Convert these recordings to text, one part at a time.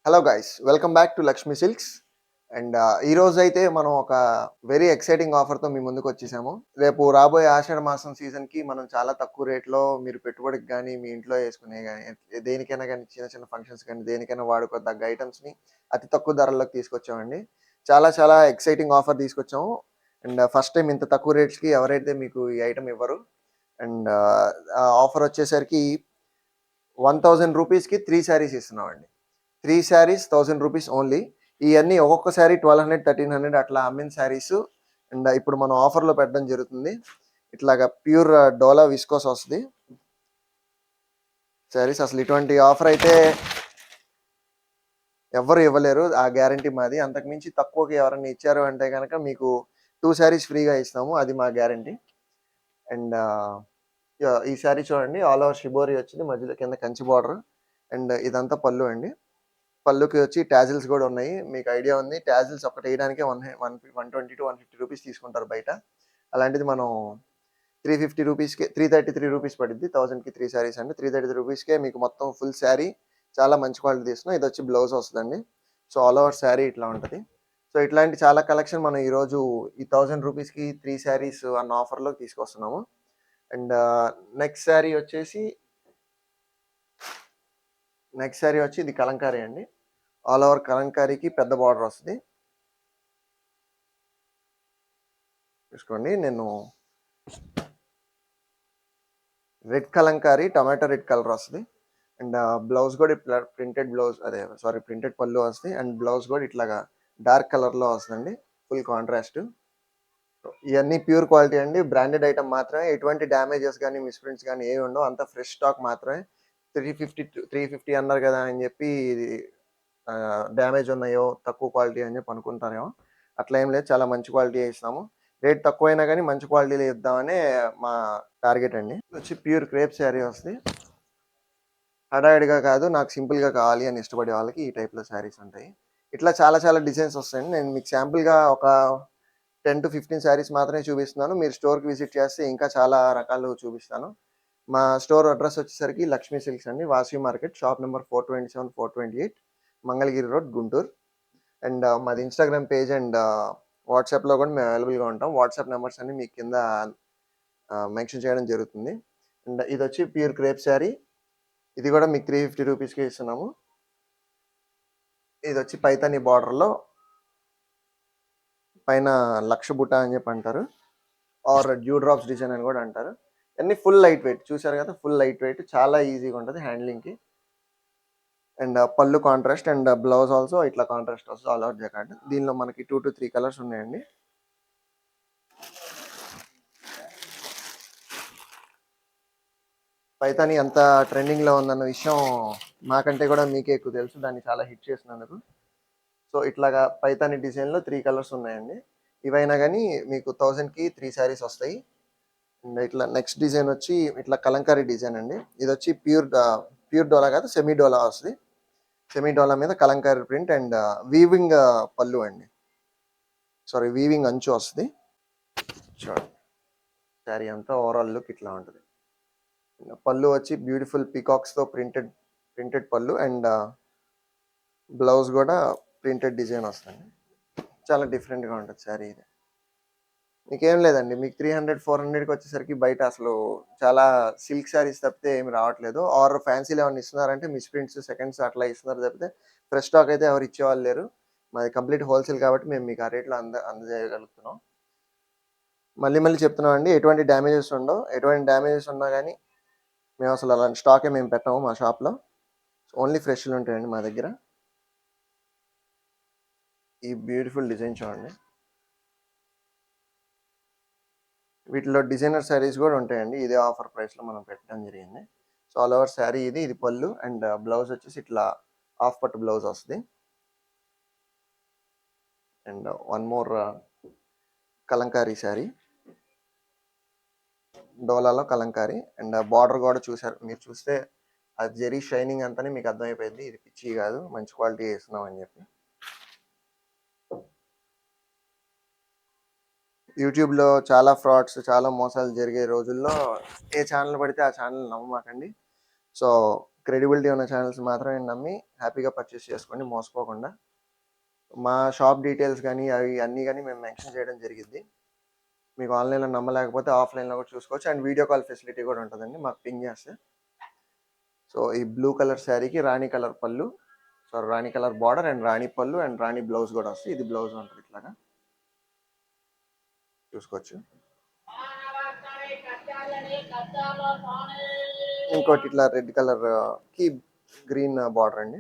Hello guys, welcome back to Lakshmi silks. And ఈ రోజు అయితే మనం ఒక వెరీ ఎక్సైటింగ్ ఆఫర్తో మీ ముందుకు వచ్చేసాము. రేపు రాబోయే ఆషాఢ మాసం సీజన్కి మనం చాలా తక్కువ రేట్లో మీరు పెట్టుబడికి కానీ మీ ఇంట్లో వేసుకునే కానీ దేనికైనా కానీ చిన్న చిన్న ఫంక్షన్స్ కానీ దేనికైనా వాడుకోదగ్గ ఐటమ్స్ని అతి తక్కువ ధరల్లోకి తీసుకొచ్చామండి. చాలా చాలా ఎక్సైటింగ్ ఆఫర్ తీసుకొచ్చాము. అండ్ ఫస్ట్ టైం ఇంత తక్కువ రేట్స్కి ఎవరైతే మీకు ఈ ఐటమ్ ఇవ్వరు. అండ్ ఆఫర్ వచ్చేసరికి 1000 రూపీస్కి 3 శారీస్ ఇస్తున్నామండి. 3 శారీస్ 1000 రూపీస్ ఓన్లీ. ఇయన్నీ ఒక్కొక్క శారీ 1200, 1300 అట్లా అమ్మిన శారీస్. అండ్ ఇప్పుడు మనం ఆఫర్‌లో పెట్టడం జరుగుతుంది. ఇట్లాగా ప్యూర్ డోలా విస్కోస్ వస్తది శారీస్. అసలు ఇటువంటి ఆఫర్ అయితే ఎవ్వరు ఇవ్వలేరు. ఆ గ్యారంటీ మాది. అంతకు మించి తక్కువకి ఎవరైనా ఇచ్చారు అంటే గనక మీకు 2 శారీస్ ఫ్రీగా ఇస్తాము. అది మా గ్యారంటీ. అండ్ ఈ శారీ చూడండి, ఆల్ ఓవర్ షిబోరి వచ్చింది. మధ్యలో కింద కంచి బార్డర్. అండ్ ఇదంతా పళ్ళు అండి. పళ్ళుకి వచ్చి టాజిల్స్ కూడా ఉన్నాయి. మీకు ఐడియా ఉంది. టాజిల్స్ ఒక్కటి వేయడానికే 120-150 రూపీస్ తీసుకుంటారు బయట. అలాంటిది మనం 350 రూపీస్‌కే 333 రూపీస్ పడిద్ది. 1000కి 3 శారీస్ అండి. 333 రూపీస్‌కే మీకు మొత్తం ఫుల్ శారీ చాలా మంచి క్వాలిటీ తీస్తున్నాం. ఇదొచ్చి బ్లౌజ్ వస్తదండి. సో, ఆల్ ఓవర్ శారీ ఇట్లా ఉంటది. సో, ఇట్లాంటి చాలా కలెక్షన్ మనం ఈరోజు ఈ 1000 రూపీస్‌కి 3 శారీస్ అన్న ఆఫర్‌లో తీసుకొస్తున్నాము. అండ్ నెక్స్ట్ శారీ వచ్చి ఇది కలంకారీ అండి. ఆల్ ఓవర్ కలంకారీకి పెద్ద బార్డర్ వస్తది. చూసుకోండి, నేను red Kalamkari tomato red colour వస్తది. అండ్ బ్లౌజ్ కూడా ఇట్లా ప్రింటెడ్ పళ్ళు వస్తది. అండ్ బ్లౌజ్ కూడా ఇట్లాగా డార్క్ కలర్‌లో వస్తదండి. Full contrast. ఇయన్నీ ప్యూర్ క్వాలిటీ అండి. బ్రాండెడ్ ఐటెమ్ మాత్రమే. ఎటువంటి డ్యామేజెస్ గానీ, మిస్‌ప్రింట్స్ గానీ ఏమి ఉండవు. అంతా ఫ్రెష్ స్టాక్ మాత్రమే. 350 అన్నారు కదా అని చెప్పి ఇది డ్యామేజ్ ఉన్నాయో, తక్కువ క్వాలిటీ అని చెప్పి అనుకుంటారేమో. అట్లా ఏం లేదు. చాలా మంచి క్వాలిటీయే ఇస్తాము. రేట్ తక్కువైనా గానీ మంచి క్వాలిటీలో ఇద్దామనే మా టార్గెట్ అండి. ఇది వచ్చి ప్యూర్ క్రేప్ శారీ వస్తది. హడావిడిగా కాదు, నాకు సింపుల్‌గా కావాలి అని ఇష్టపడే వాళ్ళకి ఈ టైప్‌లో శారీస్ ఉంటాయి. ఇట్లా చాలా చాలా డిజైన్స్ వస్తాయండి. నేను మీకు శాంపుల్‌గా ఒక 10-15 శారీస్ మాత్రమే చూపిస్తున్నాను. మీరు స్టోర్‌కి విజిట్ చేస్తే ఇంకా చాలా రకాలు చూపిస్తాను. మా స్టోర్ అడ్రెస్ వచ్చేసరికి లక్ష్మీ సిల్క్స్ అండి. Vasavi market, shop number 427, 428, Mangalagiri road, Guntur. And మాది ఇన్‌స్టాగ్రామ్ పేజ్ అండ్ వాట్సాప్‌లో కూడా మేము అవైలబుల్‌గా ఉంటాం. వాట్సాప్ నంబర్స్ అన్నీ మీకు కింద మెన్షన్ చేయడం జరుగుతుంది. అండ్ ఇదొచ్చి ప్యూర్ క్రేప్ శారీ. ఇది కూడా మీకు 350 రూపీస్‌కే ఇస్తున్నాము. ఇదొచ్చి పైతాని బార్డర్‌లో పైన లక్ష బుట్ట అని చెప్పి అంటారు. ఆర్ డ్యూ డ్రాప్స్ డిజైన్ అని కూడా అంటారు. అన్నీ ఫుల్ లైట్ వెయిట్. చూసారు కదా, ఫుల్ లైట్ వెయిట్. చాలా ఈజీగా ఉంటది హ్యాండ్లింగ్‌కి. అండ్ పళ్ళు కాంట్రాస్ట్ అండ్ బ్లౌజ్ ఆల్సో ఇట్లా కాంట్రాస్ట్ వస్తది. All over jacquard. దీనిలో మనకి 2-3 కలర్స్ ఉన్నాయండి. పైతాని ఎంత ట్రెండింగ్‌లో ఉందన్న విషయం నాకంటే కూడా మీకే ఎక్కువ తెలుసు. దాన్ని చాలా హిట్ చేసినందుకు. సో, ఇట్లాగా పైతాని డిజైన్‌లో 3 కలర్స్ ఉన్నాయండి. ఇవైనా గానీ మీకు 1000కి 3 శారీస్ వస్తాయి. అండ్ ఇట్లా నెక్స్ట్ డిజైన్ వచ్చి ఇట్లా కలంకారీ డిజైన్ అండి. ఇదొచ్చి ప్యూర్ డోలా కాదు, సెమీ డోలా వస్తది. సెమీ డోలా మీద కలంకారీ ప్రింట్ అండ్ వీవింగ్ పళ్ళు అండి. వీవింగ్ అంచు వస్తది. చూడండి, శారీ అంతా ఓవరాల్ లుక్ ఇట్లా ఉంటది. పళ్ళు వచ్చి బ్యూటిఫుల్ పీకాక్స్‌తో ప్రింటెడ్ పళ్ళు అండ్ బ్లౌజ్ కూడా ప్రింటెడ్ డిజైన్ వస్తదండి. చాలా డిఫరెంట్‌గా ఉంటది శారీ ఇది. మీకేం లేదండి. మీకు 300, 400కి వచ్చేసరికి బయట అసలు చాలా సిల్క్ శారీస్ తప్పితే ఏమి రావట్లేదు. ఆర్ ఫ్యాన్సీలో ఏమన్నా ఇస్తున్నారంటే మిస్‌ప్రింట్స్, సెకండ్స్ అట్లా ఇస్తున్నారు తప్పితే ఫ్రెష్ స్టాక్ అయితే ఎవరు ఇచ్చేవాళ్ళు లేరు. మాది కంప్లీట్ హోల్‌సేల్ కాబట్టి మేము మీకు ఆ రేట్‌లో అందజేయగలుగుతున్నాం. మళ్ళీ మళ్ళీ చెప్తున్నామండి, ఎటువంటి డ్యామేజెస్ ఉండవు. ఎటువంటి డ్యామేజెస్ ఉన్నా గానీ మేము అసలు అలాంటి స్టాకే మేము పెట్టము మా షాప్‌లో. ఓన్లీ ఫ్రెష్‌లు ఉంటాయండి మా దగ్గర. ఈ బ్యూటిఫుల్ డిజైన్ చూడండి. వీటిలో డిజైనర్ శారీస్ కూడా ఉంటాయండి. ఇదే ఆఫర్ ప్రైస్‌లో మనం పెట్టడం జరిగింది. సో, ఆల్ ఓవర్ శారీ ఇది పళ్ళు అండ్ బ్లౌజ్ వచ్చేసి ఇట్లా హాఫ్ పట్టు బ్లౌజ్ వస్తది. And one more Kalamkari sari. డోలాలో కలంకారీ అండ్ బార్డర్ కూడా మీరు చూస్తే ఆ జెరీ షైనింగ్ అంతానే మీకు అర్థమైపోయిద్ది. ఇది పిచ్చి కాదు, మంచి క్వాలిటీ ఇస్తున్నాం అని చెప్పి. యూట్యూబ్‌లో చాలా ఫ్రాడ్స్, చాలా మోసాలు జరిగే రోజుల్లో ఏ ఛానల్ పడితే ఆ ఛానల్ నమ్మమాకండి. సో, క్రెడిబిలిటీ ఉన్న ఛానల్స్ మాత్రమే నమ్మి హ్యాపీగా పర్చేస్ చేసుకోండి మోసపోకుండా. మా షాప్ డీటెయిల్స్ కానీ అవి అన్నీ కానీ మేము మెన్షన్ చేయడం జరిగింది. మీకు ఆన్లైన్లో నమ్మలేకపోతే ఆఫ్లైన్లో కూడా చూసుకోవచ్చు. అండ్ వీడియో కాల్ ఫెసిలిటీ కూడా ఉంటుందండి మాకు పింగ్ చేస్తే. సో ఈ బ్లూ కలర్ శారీకి రాణి కలర్ పళ్ళు, సో రాణి కలర్ బార్డర్ అండ్ రాణి పళ్ళు అండ్ రాణి బ్లౌజ్ కూడా వస్తుంది. ఇది బ్లౌజ్ ఉంటుంది ఇట్లాగా చూసుకోవచ్చు. ఇంకోటి ఇట్లా రెడ్ కలర్ కి గ్రీన్ బార్డర్ అండి.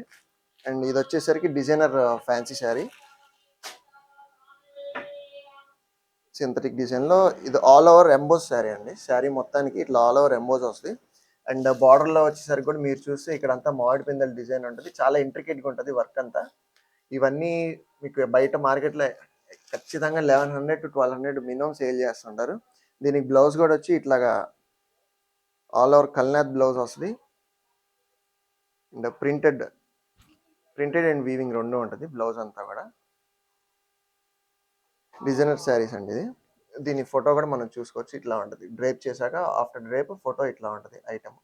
అండ్ ఇది వచ్చేసరికి డిజైనర్ ఫ్యాన్సీ శారీ, సింథటిక్ డిజైన్లో. ఇది ఆల్ ఓవర్ ఎంబోజ్ శారీ అండి. శారీ మొత్తానికి ఇట్లా ఆల్ ఓవర్ ఎంబోజ్ వస్తుంది. అండ్ బార్డర్లో వచ్చేసరికి కూడా మీరు చూస్తే ఇక్కడ అంతా మామిడి పిందెల డిజైన్ ఉంటుంది. చాలా ఇంట్రికేట్గా ఉంటుంది వర్క్ అంతా. ఇవన్నీ మీకు బయట మార్కెట్లో ఖచ్చితంగా 1100 to 1200 మినిమం సేల్ చేస్తుంటారు. దీనికి బ్లౌజ్ కూడా వచ్చి ఇట్లాగా ఆల్ ఓవర్ కల్నాథ్ బ్లౌజ్ వస్తుంది. అండ్ ప్రింటెడ్ అండ్ వీవింగ్ రెండు ఉంటుంది బ్లౌజ్ అంతా కూడా. డిజైనర్ శారీస్ అండి ఇది. దీని ఫోటో కూడా మనం చూసుకోవచ్చు. ఇట్లా ఉంటుంది డ్రేప్ చేశాక ఆఫ్టర్ డ్రేప్ ఫోటో ఇట్లా ఉంటుంది ఐటమ్.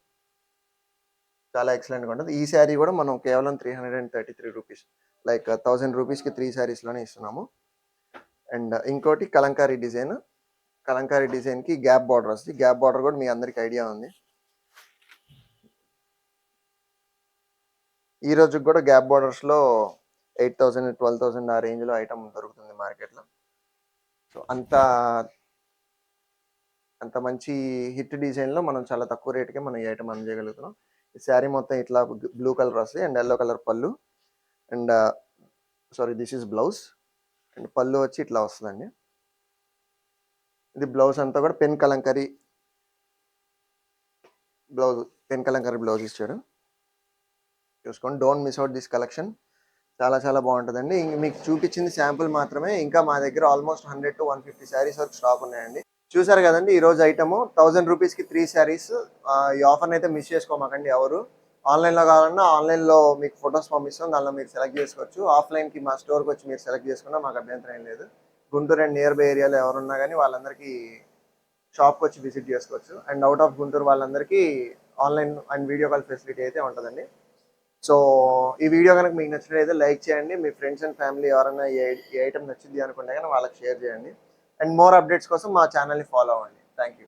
చాలా ఎక్సలెంట్గా ఉంటుంది. ఈ శారీ కూడా మనం కేవలం 333 రూపీస్, లైక్ 1000 రూపీస్కి 3 శారీస్లోనే ఇస్తున్నాము. అండ్ ఇంకోటి కలంకారీ డిజైన్. కలంకారీ డిజైన్కి గ్యాప్ బార్డర్ వస్తుంది. గ్యాప్ బార్డర్ కూడా మీ అందరికి ఐడియా ఉంది. ఈ రోజుకి కూడా గ్యాప్ బార్డర్స్లో 8000 12,000 ఆ రేంజ్లో ఐటమ్ దొరుకుతుంది మార్కెట్లో. సో అంత మంచి హిట్ డిజైన్లో మనం చాలా తక్కువ రేటుకే మనం ఈ ఐటమ్ అందజేయగలుగుతున్నాం. ఈ శారీ మొత్తం ఇట్లా బ్లూ కలర్ వస్తుంది అండ్ ఎల్లో కలర్ పళ్ళు. And sorry this is blouse. And పళ్ళు వచ్చి ఇట్లా వస్తుందండి. ఇది బ్లౌజ్ అంతా కూడా పెన్ కలంకారీ బ్లౌజ్ ఇచ్చాడు. చూసుకోండి, don't miss out this collection. చాలా చాలా బాగుంటుందండి. మీకు చూపించింది శాంపుల్ మాత్రమే. ఇంకా మా దగ్గర ఆల్మోస్ట్ 100 to 150 శారీస్ వరకు స్టాక్ ఉన్నాయండి. చూసారు కదండి ఈరోజు ఐటమ్ 1000 రూపీస్కి 3 శారీస్. ఈ ఆఫర్ని అయితే మిస్ చేసుకోమాకండి ఎవరు. ఆన్లైన్లో కావాలన్నా ఆన్లైన్లో మీకు ఫొటోస్ పంపిస్తాం, దానిలో మీరు సెలెక్ట్ చేసుకోవచ్చు. ఆఫ్లైన్కి మా స్టోర్కి వచ్చి మీరు సెలెక్ట్ చేసుకున్నా మాకు అభ్యంతరం ఏం లేదు. గుంటూరు అండ్ నియర్ బై ఏరియాలో ఎవరున్నా కానీ వాళ్ళందరికీ షాప్కి వచ్చి విజిట్ చేసుకోవచ్చు. అండ్ అవుట్ ఆఫ్ గుంటూరు వాళ్ళందరికీ online and video call facility అయితే ఉంటుందండి. సో ఈ వీడియో కనుక మీకు నచ్చినట్లయితే లైక్ చేయండి. మీ ఫ్రెండ్స్ అండ్ ఫ్యామిలీ ఎవరైనా ఈ ఐటమ్ నచ్చింది అనుకుంటే కానీ వాళ్ళకి షేర్ చేయండి. అండ్ మోర్ అప్డేట్స్ కోసం మా ఛానల్ని ఫాలో అవ్వండి. Thank you.